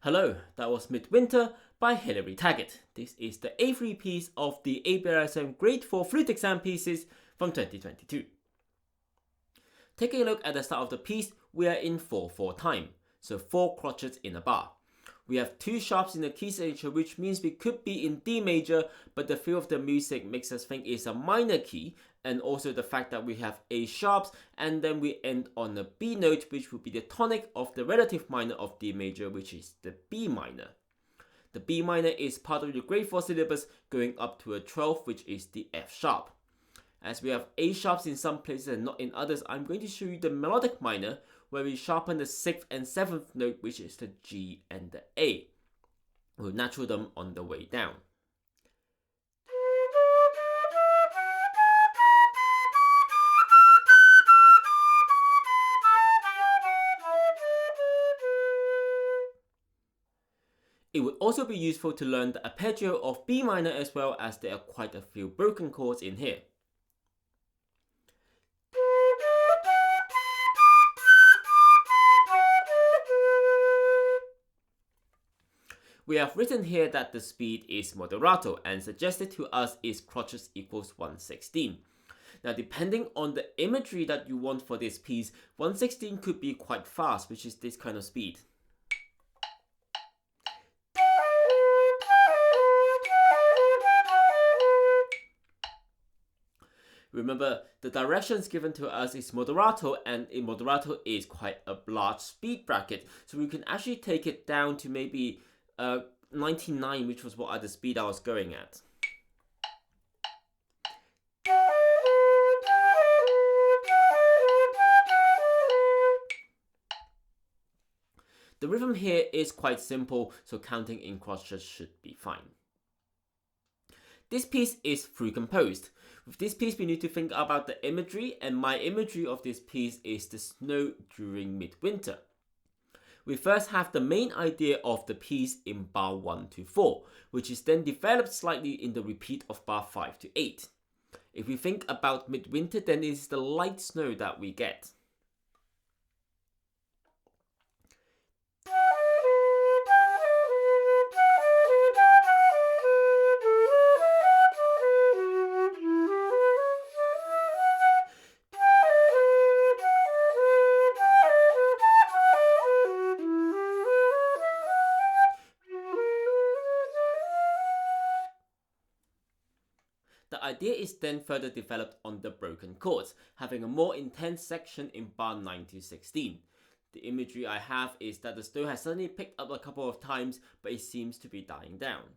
Hello, that was Midwinter by Hilary Taggart. This is the A3 piece of the ABRSM Grade 4 Flute exam pieces from 2022. Taking a look at the start of the piece, we are in 4/4 time, so 4 crotchets in a bar. We have 2 sharps in the key signature, which means we could be in D major, but the feel of the music makes us think it's a minor key, and also the fact that we have A sharps, and then we end on a B note, which would be the tonic of the relative minor of D major, which is the B minor. The B minor is part of the grade 4 syllabus, going up to a 12th, which is the F sharp. As we have A sharps in some places and not in others, I'm going to show you the melodic minor, where we sharpen the 6th and 7th note, which is the G and the A. We'll natural them on the way down. It would also be useful to learn the arpeggio of B minor, as well as there are quite a few broken chords in here. We have written here that the speed is moderato, and suggested to us is crotchets equals 1/16. Now, depending on the imagery that you want for this piece, 1/16 could be quite fast, which is this kind of speed. Remember, the directions given to us is moderato, and in moderato is quite a large speed bracket, so we can actually take it down to maybe 99, which was what the speed I was going at. The rhythm here is quite simple, so counting in crotchets should be fine. This piece is through composed. With this piece, we need to think about the imagery, and my imagery of this piece is the snow during midwinter. We first have the main idea of the piece in bar 1 to 4, which is then developed slightly in the repeat of bar 5 to 8. If we think about midwinter, then it is the light snow that we get. The idea is then further developed on the broken chords, having a more intense section in bar 9 to 16. The imagery I have is that the snow has suddenly picked up a couple of times, but it seems to be dying down.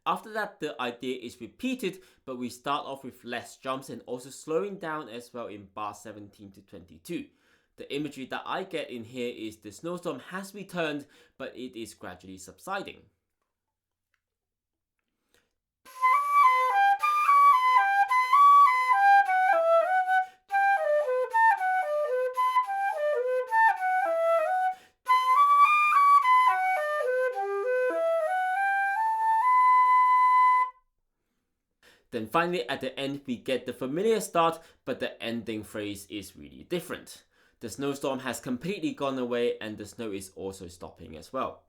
After that, the idea is repeated, but we start off with less jumps and also slowing down as well in bar 17 to 22. The imagery that I get in here is the snowstorm has returned, but it is gradually subsiding. Then finally at the end we get the familiar start, but the ending phrase is really different. The snowstorm has completely gone away, and the snow is also stopping as well.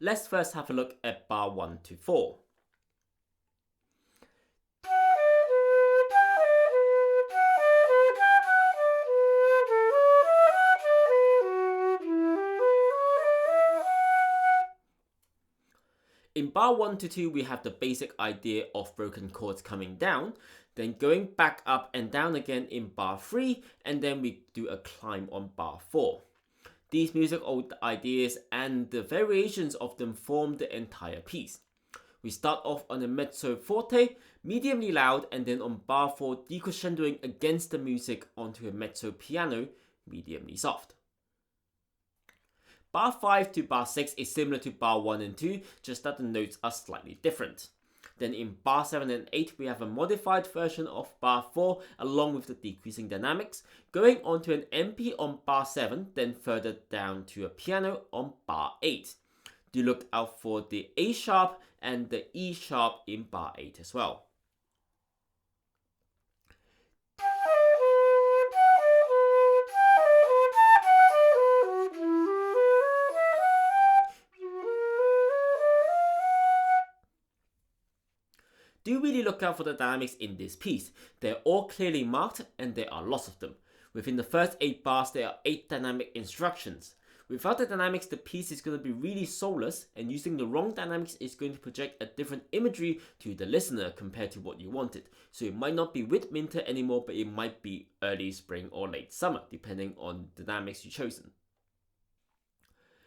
Let's first have a look at bar 1 to 4. In bar 1 to 2, we have the basic idea of broken chords coming down, then going back up and down again in bar 3, and then we do a climb on bar 4. These musical ideas and the variations of them form the entire piece. We start off on a mezzo forte, mediumly loud, and then on bar 4 decrescendoing against the music onto a mezzo piano, mediumly soft. Bar 5 to bar 6 is similar to bar 1 and 2, just that the notes are slightly different. Then in bar 7 and 8 we have a modified version of bar 4 along with the decreasing dynamics, going on to an MP on bar 7, then further down to a piano on bar 8. Do look out for the A sharp and the E sharp in bar 8 as well. Do really look out for the dynamics in this piece. They're all clearly marked and there are lots of them. Within the first 8 bars there are 8 dynamic instructions. Without the dynamics, the piece is going to be really soulless, and using the wrong dynamics is going to project a different imagery to the listener compared to what you wanted. So it might not be Midwinter anymore, but it might be early spring or late summer, depending on the dynamics you've chosen.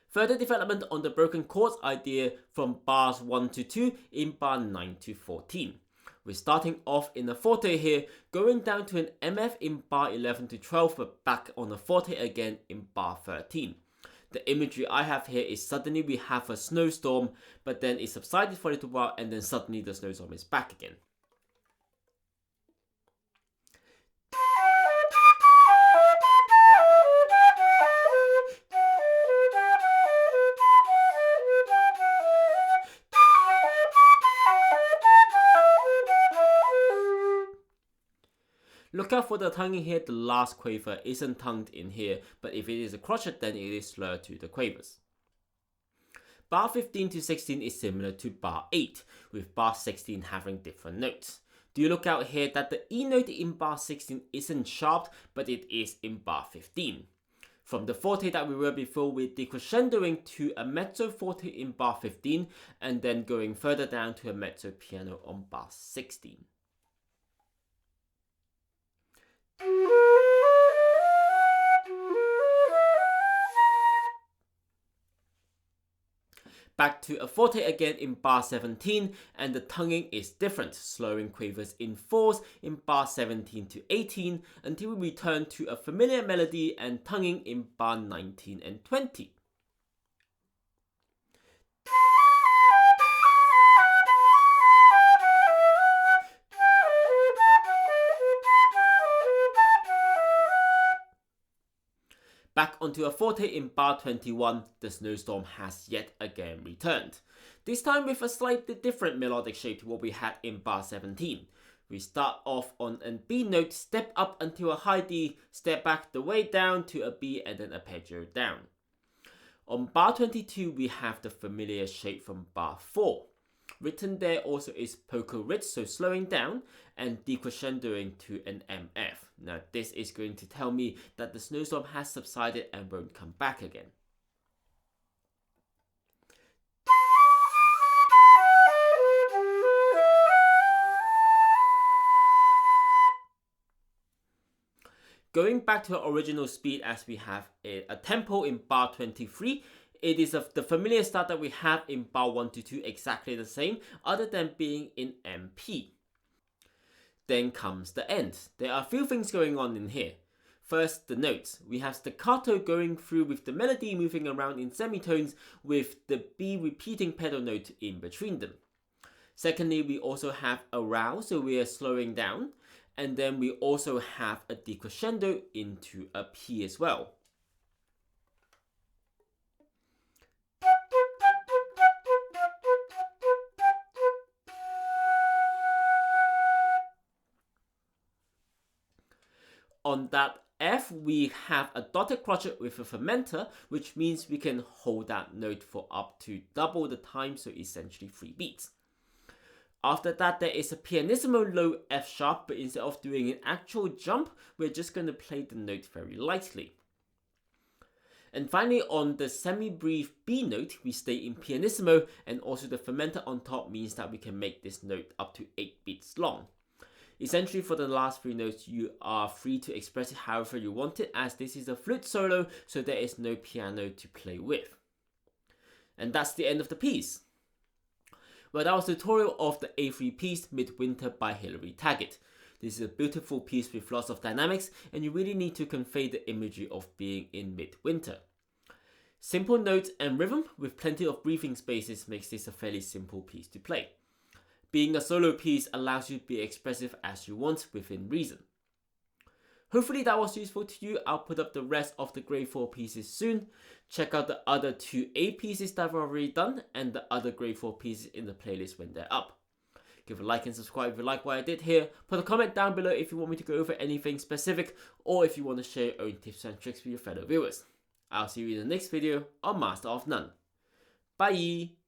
Further development on the broken chords idea from bars 1 to 2 in bar 9 to 14. We're starting off in a forte here, going down to an MF in bar 11 to 12, but back on a forte again in bar 13. The imagery I have here is suddenly we have a snowstorm, but then it subsided for a little while and then suddenly the snowstorm is back again. Look out for the tonguing here, the last quaver isn't tongued in here, but if it is a crotchet then it is slurred to the quavers. Bar 15 to 16 is similar to bar 8, with bar 16 having different notes. Do look out here that the E note in bar 16 isn't sharp, but it is in bar 15. From the forte that we were before, we're decrescendoing to a mezzo forte in bar 15, and then going further down to a mezzo piano on bar 16. Back to a forte again in bar 17, and the tonguing is different, slowing quavers in 4s in bar 17 to 18 until we return to a familiar melody and tonguing in bar 19 and 20. Back onto a forte in bar 21, the snowstorm has yet again returned. This time with a slightly different melodic shape to what we had in bar 17. We start off on a B note, step up until a high D, step back the way down to a B and then arpeggio down. On bar 22 we have the familiar shape from bar 4. Written there also is poco rich, so slowing down, and decrescendoing to an MF. Now this is going to tell me that the snowstorm has subsided and won't come back again. Going back to our original speed as we have a tempo in bar 23, it is the familiar start that we have in bar 1 to 2, exactly the same, other than being in MP. Then comes the end. There are a few things going on in here. First, the notes. We have staccato going through with the melody moving around in semitones with the B repeating pedal note in between them. Secondly, we also have a row, so we are slowing down. And then we also have a decrescendo into a P as well. On that F, we have a dotted crotchet with a fermenter, which means we can hold that note for up to double the time, so essentially 3 beats. After that, there is a pianissimo low F sharp, but instead of doing an actual jump, we're just going to play the note very lightly. And finally, on the semi-brief B note, we stay in pianissimo, and also the fermenter on top means that we can make this note up to 8 beats long. Essentially, for the last 3 notes, you are free to express it however you want it, as this is a flute solo, so there is no piano to play with. And that's the end of the piece. Well, that was a tutorial of the A3 piece Midwinter by Hilary Taggart. This is a beautiful piece with lots of dynamics, and you really need to convey the imagery of being in midwinter. Simple notes and rhythm with plenty of breathing spaces makes this a fairly simple piece to play. Being a solo piece allows you to be expressive as you want within reason. Hopefully that was useful to you. I'll put up the rest of the grade 4 pieces soon. Check out the other 2 A pieces that I've already done and the other grade 4 pieces in the playlist when they're up. Give a like and subscribe if you like what I did here. Put a comment down below if you want me to go over anything specific or if you want to share your own tips and tricks with your fellow viewers. I'll see you in the next video on Master of None. Bye!